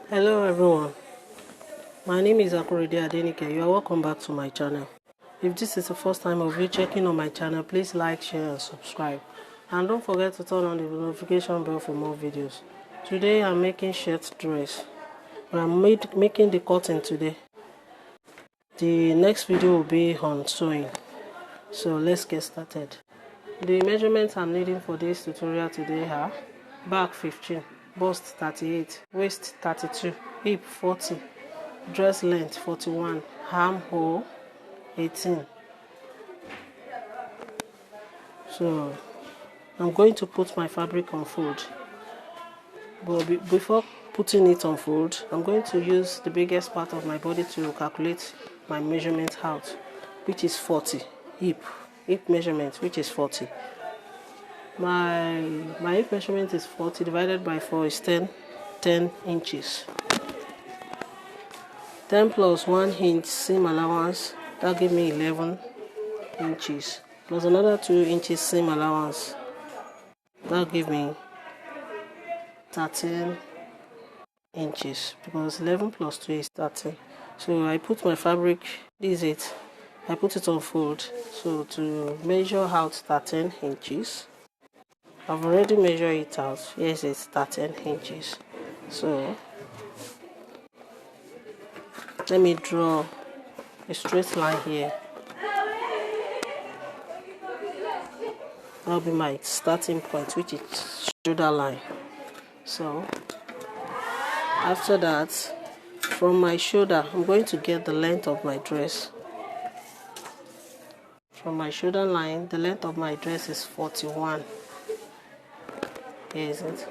Hello everyone, my name is Akorede Adenike. You are welcome back to my channel. If this is the first time of you checking on my channel, please like, share and subscribe. And don't forget to turn on the notification bell for more videos. Today I'm making shirt dress. I'm making the cutting today. The next video will be on sewing. So let's get started. The measurements I'm needing for this tutorial today are back 15, bust 38, waist 32, hip 40, dress length 41, armhole 18. So I'm going to put my fabric on fold, but before putting it on fold, I'm going to use the biggest part of my body to calculate my measurement out, which is 40. Hip measurement, which is 40. My hip measurement is 40 divided by 4 is 10 inches. 10 plus 1 inch seam allowance, that give me 11 inches, plus another 2 inches seam allowance, that give me 13 inches, because 11 plus 2 is 13. So I put my fabric, this is it, I put it on fold. So to measure out 13 inches, I've already measured it out. Yes, it's 13 inches. So let me draw a straight line here. That'll be my starting point, which is shoulder line. So after that, from my shoulder, I'm going to get the length of my dress. From my shoulder line, the length of my dress is 41. Here is it,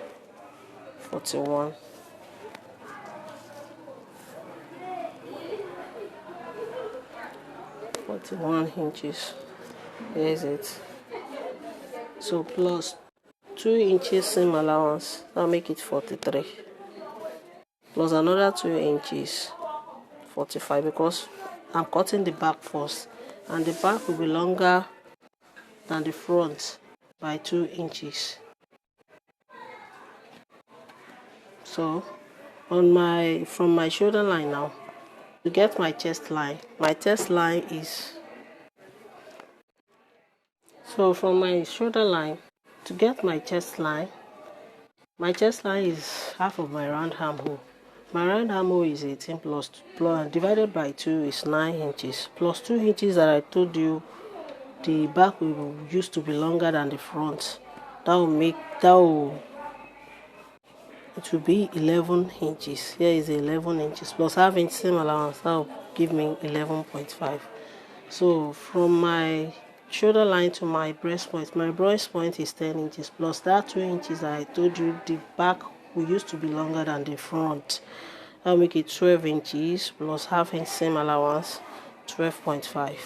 41. Inches. Here is it. So plus 2 inches seam allowance, that'll make it 43. Plus another 2 inches, 45, because I'm cutting the back first, and the back will be longer than the front by 2 inches. So from my shoulder line now, to get my chest line is, so from my shoulder line to get my chest line is half of my round armhole. My round armhole is 18 plus divided by 2 is 9 inches, plus 2 inches that I told you the back will used to be longer than the front. It will be 11 inches. Here is 11 inches plus half inch seam allowance. That will give me 11.5. So from my shoulder line to my breast point is 10 inches plus that 2 inches that I told you the back will used to be longer than the front. I'll make it 12 inches plus half inch seam allowance, 12.5.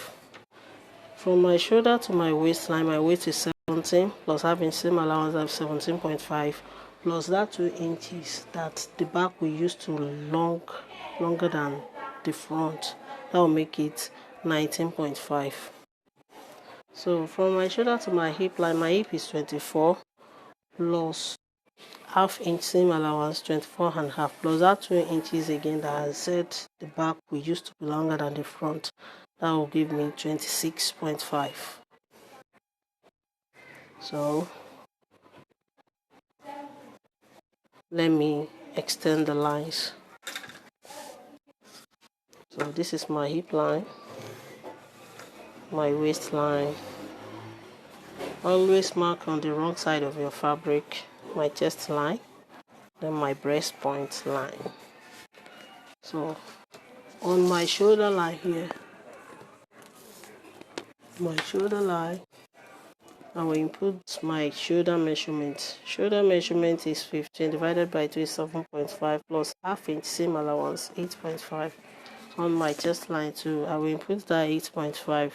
From my shoulder to my waistline, my waist is 17 plus half inch seam allowance, I have 17.5. plus that 2 inches that the back will use to longer than the front. That will make it 19.5. So from my shoulder to my hip line, my hip is 24 plus half inch seam allowance, 24.5, plus that 2 inches again that I said the back will use to be longer than the front. That will give me 26.5. So let me extend the lines. So this is my hip line, my waistline. Always mark on the wrong side of your fabric. My chest line, then my breast point line. So on my shoulder line here, my shoulder line, I will input my shoulder measurement. Shoulder measurement is 15 divided by 2 is 7.5 plus half inch seam allowance, 8.5. On my chest line too, I will input that 8.5.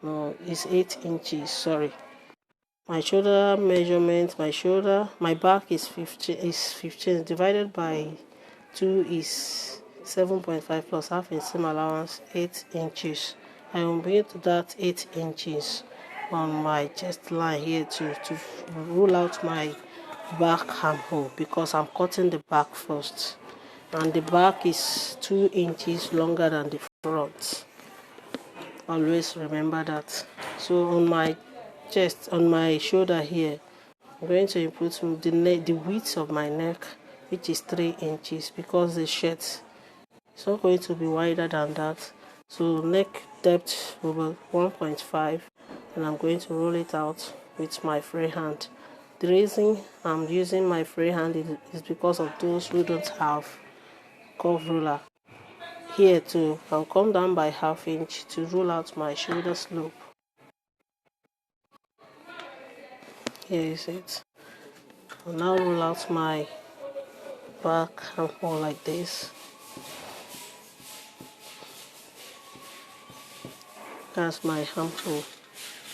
No, it's 8 inches, sorry. My shoulder measurement, my back is 15 divided by 2 is 7.5 plus half inch seam allowance, 8 inches. I will put that 8 inches on my chest line here to rule out my back armhole because I'm cutting the back first, and the back is 2 inches longer than the front. Always remember that. So on my chest, on my shoulder here, I'm going to input the width of my neck, which is 3 inches, because the shirt is not going to be wider than that. So neck depth over 1.5, and I'm going to roll it out with my free hand. The reason I'm using my free hand is because of those who don't have curve ruler. Here too, I'll come down by 1/2 inch to roll out my shoulder slope. Here is it. I'll now roll out my back armhole like this. That's my armhole.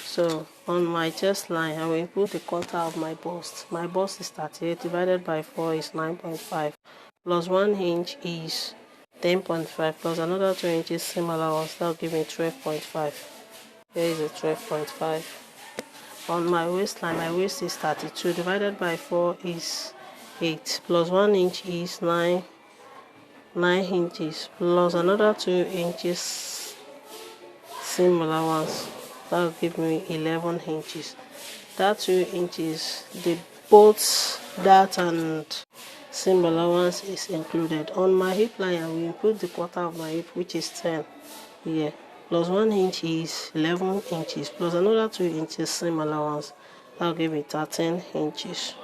So on my chest line, I will input the quarter of my bust. My bust is 38 divided by 4 is 9.5, plus 1 inch is 10.5, plus another 2 inches seam allowance. That'll give me 12.5. Here is a 12.5. On my waistline, my waist is 32 divided by 4 is 8, plus 1 inch is 9 inches, plus another 2 inches seam allowance. That'll give me 11 inches. That 2 inches, both that and seam allowance is included. On my hip line, I will input the quarter of my hip, which is 10 here, plus 1 inch is 11 inches, plus another 2 inches seam allowance. That'll give me 13 inches.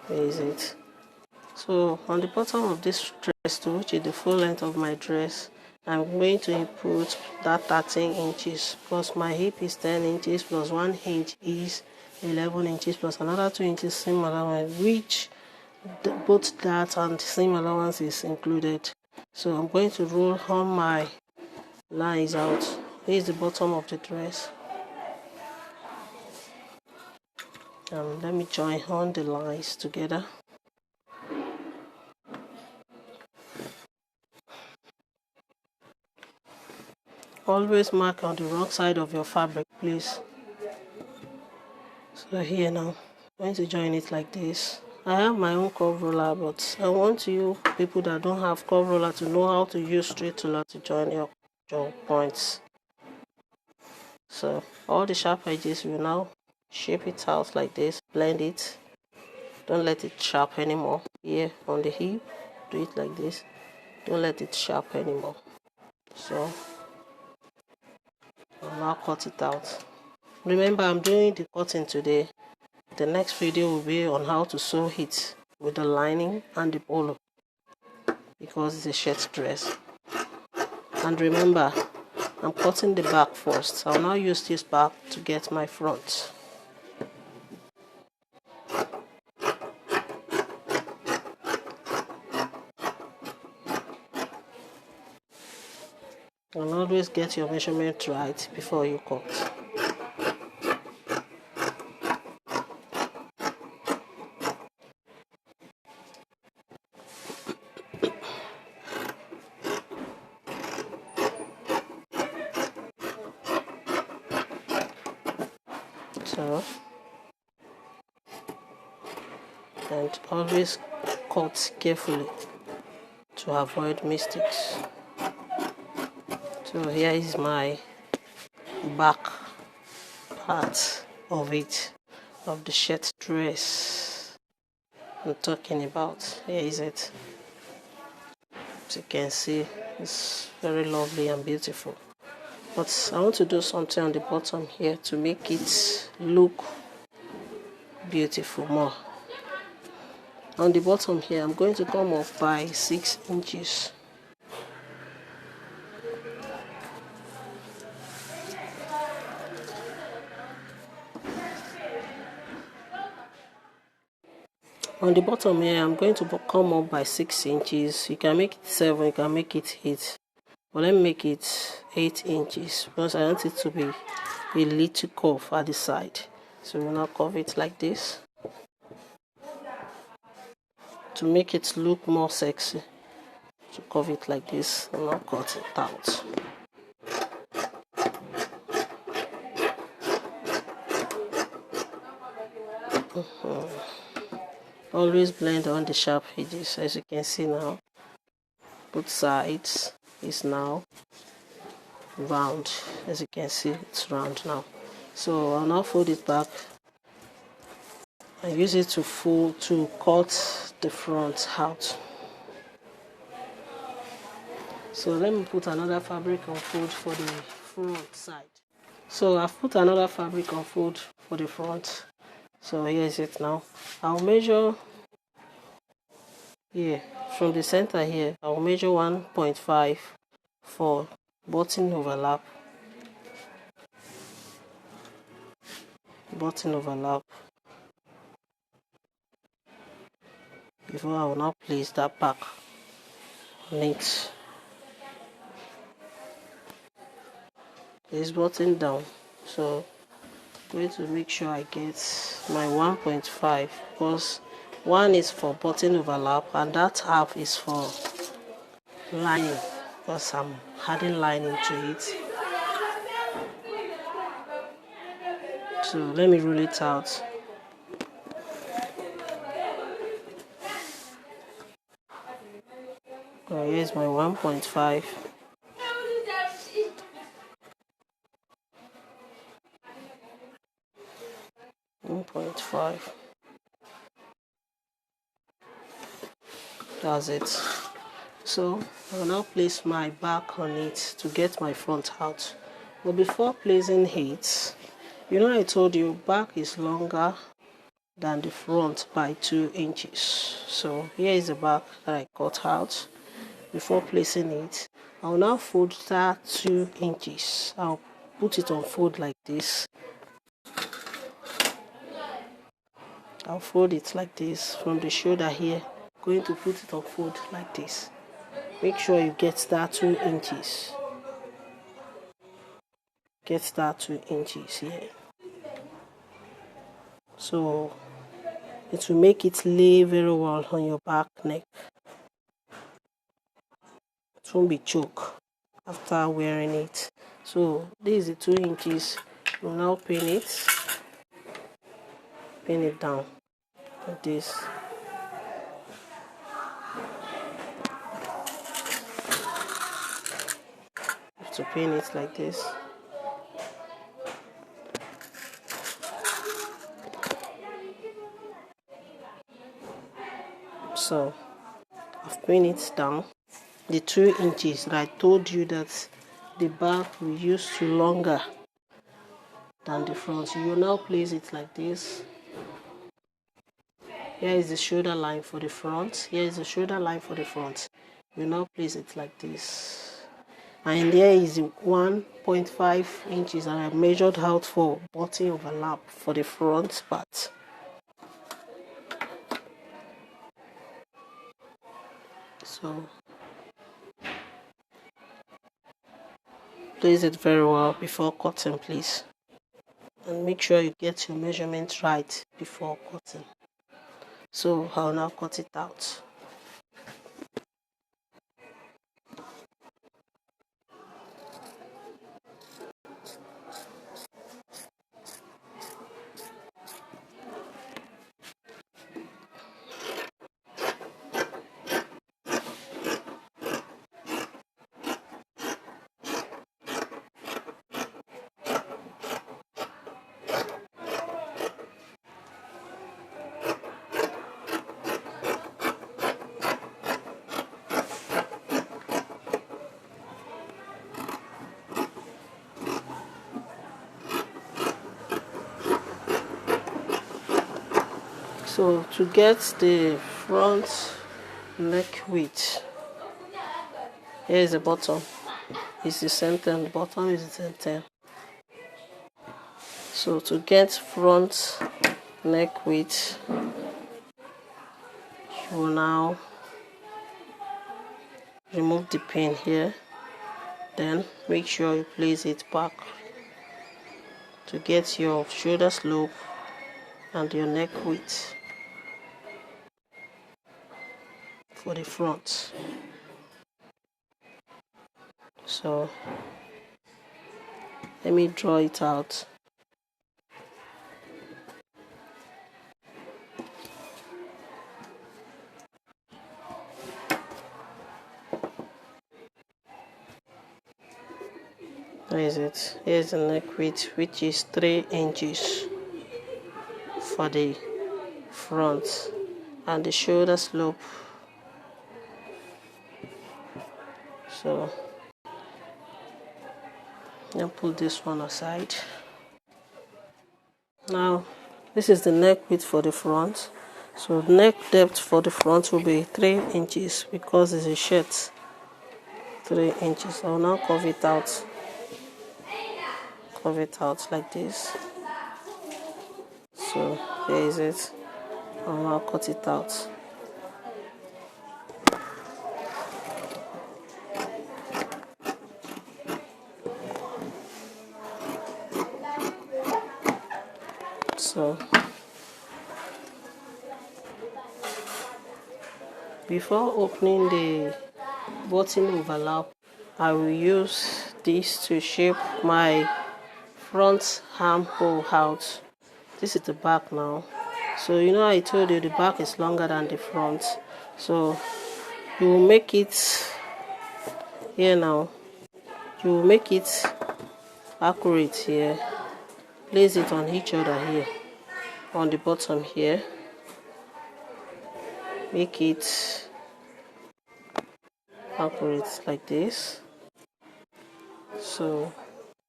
Where is it? So on the bottom of this dress too, which is the full length of my dress, I'm going to input that 13 inches, plus my hip is 10 inches, plus 1 inch is 11 inches, plus another 2 inches seam allowance, which both that and seam allowance is included. So I'm going to roll all my lines out. Here is the bottom of the dress, and let me join on the lines together. Always mark on the wrong side of your fabric, please. So here now, I'm going to join it like this. I have my own curve roller, but I want you people that don't have curve roller to know how to use straight ruler to join your points. So all the sharp edges will now shape it out like this, blend it. Don't let it sharp anymore. Here on the hip, do it like this. Don't let it sharp anymore. So I'll now cut it out. Remember, I'm doing the cutting today. The next video will be on how to sew it with the lining and the polo, because it's a shirt dress. And remember, I'm cutting the back first. I'll now use this back to get my front. And always get your measurement right before you cut. So, and always cut carefully to avoid mistakes. So here is my back part of it, of the shirt dress I'm talking about. Here is it. As you can see, it's very lovely and beautiful. But I want to do something on the bottom here to make it look beautiful more. On the bottom here, I'm going to come off by 6 inches. On the bottom here, I'm going to come up by 6 inches. You can make it 7, you can make it 8. But let me make it 8 inches because I want it to be a little curve at the side. So we'll now curve it like this to make it look more sexy. To curve it like this and now cut it out. always blend on the sharp edges. As you can see now, both sides is now round. As you can see, it's round now. So I'll now fold it back and use it to cut the front out. So let me put another fabric on fold for the front side. So I've put another fabric on fold for the front. So here is it now. I'll measure here from the center here. I'll measure 1.5 for button overlap. Before I will now place that back on it. It's button down, so I'm going to make sure I get my 1.5 because 1 is for button overlap and that half is for lining because I'm adding lining to it. So let me roll it out. So here's my 1.5. That's it. So I will now place my back on it to get my front out. But before placing it, you know I told you back is longer than the front by 2 inches. So here is the back that I cut out. Before placing it, I'll now fold that 2 inches. I'll put it on fold like this. I'll fold it like this from the shoulder here. Going to put it on fold like this. Make sure you get that 2 inches. Get that 2 inches here. So it will make it lay very well on your back neck. It won't be choke after wearing it. So this is the 2 inches. We'll now pin it down like this. To pin it like this. So I've pinned it down. The 2 inches that I told you that the back we used to longer than the front. You will now place it like this. Here is the shoulder line for the front. Here is the shoulder line for the front. You now place it like this. And there is 1.5 inches that I measured out for button overlap for the front part. So place it very well before cutting, please. And make sure you get your measurement right before cutting. So I'll now cut it out. So to get the front neck width, here is the bottom. It's the same thing. The bottom is the same thing. So to get front neck width, you will now remove the pin here. Then make sure you place it back to get your shoulder slope and your neck width for the front. So let me draw it out. Where is it? Here's the neck width, which is 3 inches for the front, and the shoulder slope. So I'll put this one aside. Now this is the neck width for the front. So neck depth for the front will be 3 inches because it's a shirt. 3 inches. I will now curve it out. Curve it out like this. So here is it. I will now cut it out. So before opening the button overlap, I will use this to shape my front armhole out. This is the back now. So you know I told you the back is longer than the front. So you will make it here now. You will make it accurate here. Place it on each other here. On the bottom here. Make it accurate like this. So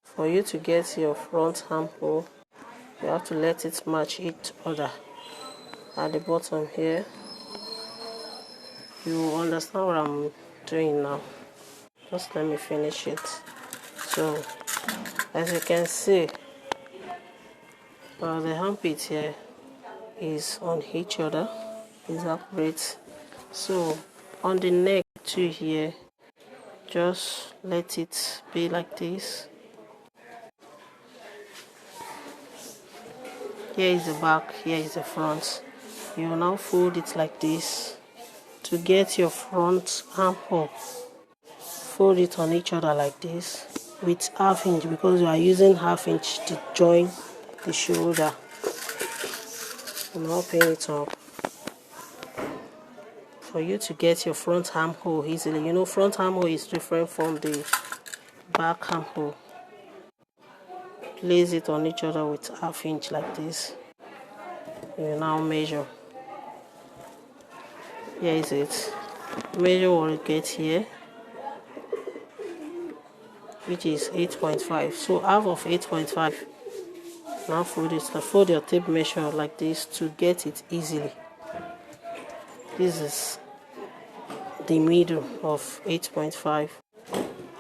for you to get your front armhole, you have to let it match each other. At the bottom here, you will understand what I'm doing now. Just let me finish it. So as you can see, the armpit here is on each other, is accurate. So on the neck too here, just let it be like this. Here is the back, here is the front. You will now fold it like this to get your front armhole. Fold it on each other like this with ½ inch because you are using ½ inch to join the shoulder. I'm now pin it up. For you to get your front armhole easily, you know front armhole is different from the back armhole. Place it on each other with ½ inch like this. You now measure. Here is it. Measure what you get here, which is 8.5. So half of 8.5. Now fold it. Fold your tape measure like this to get it easily. This is the middle of 8.5.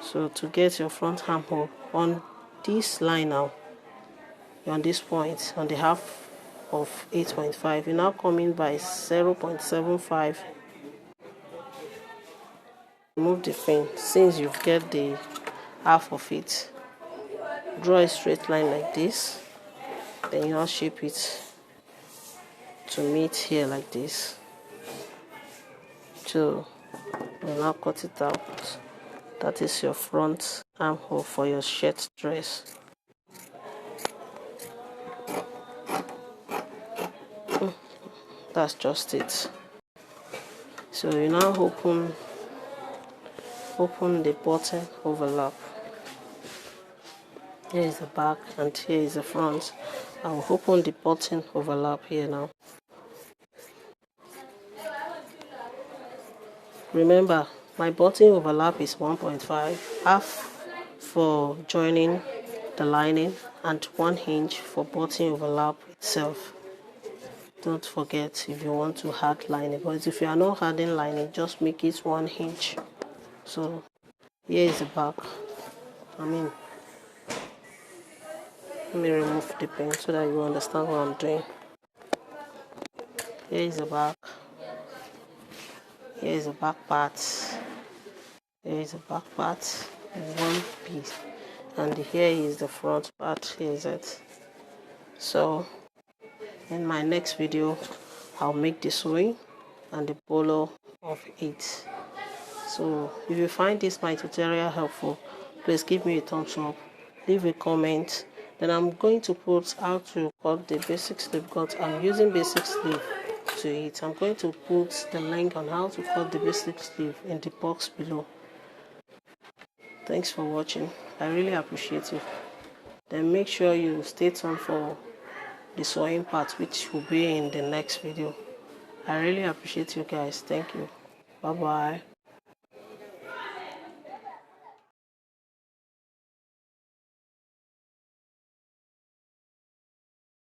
So to get your front armhole on this line now, on this point, on the half of 8.5, you now come in by 0.75. Remove the pin. Since you get the half of it, draw a straight line like this, then you now shape it to meet here like this. So you now cut it out. That is your front armhole for your shirt dress. That's just it. So you now open the button overlap. Here is the back and here is the front. I will open the button overlap here now. Remember, my button overlap is 1.5, half for joining the lining and 1 inch for button overlap itself. Don't forget if you want to add lining, but if you are not adding lining, just make it 1 inch. So here is the back. Let me remove the pen so that you understand what I'm doing. Here is the back. Here is the back part. Here is the back part, one piece, and here is the front part. Here is it. So in my next video, I'll make the sewing and the polo of it. So if you find this my tutorial helpful, please give me a thumbs up, leave a comment. Then I'm going to put how to cut the basic sleeve because I'm using basic sleeve to it. I'm going to put the link on how to cut the basic sleeve in the box below. Thanks for watching. I really appreciate you. Then make sure you stay tuned for the sewing part, which will be in the next video. I really appreciate you guys. Thank you. Bye bye.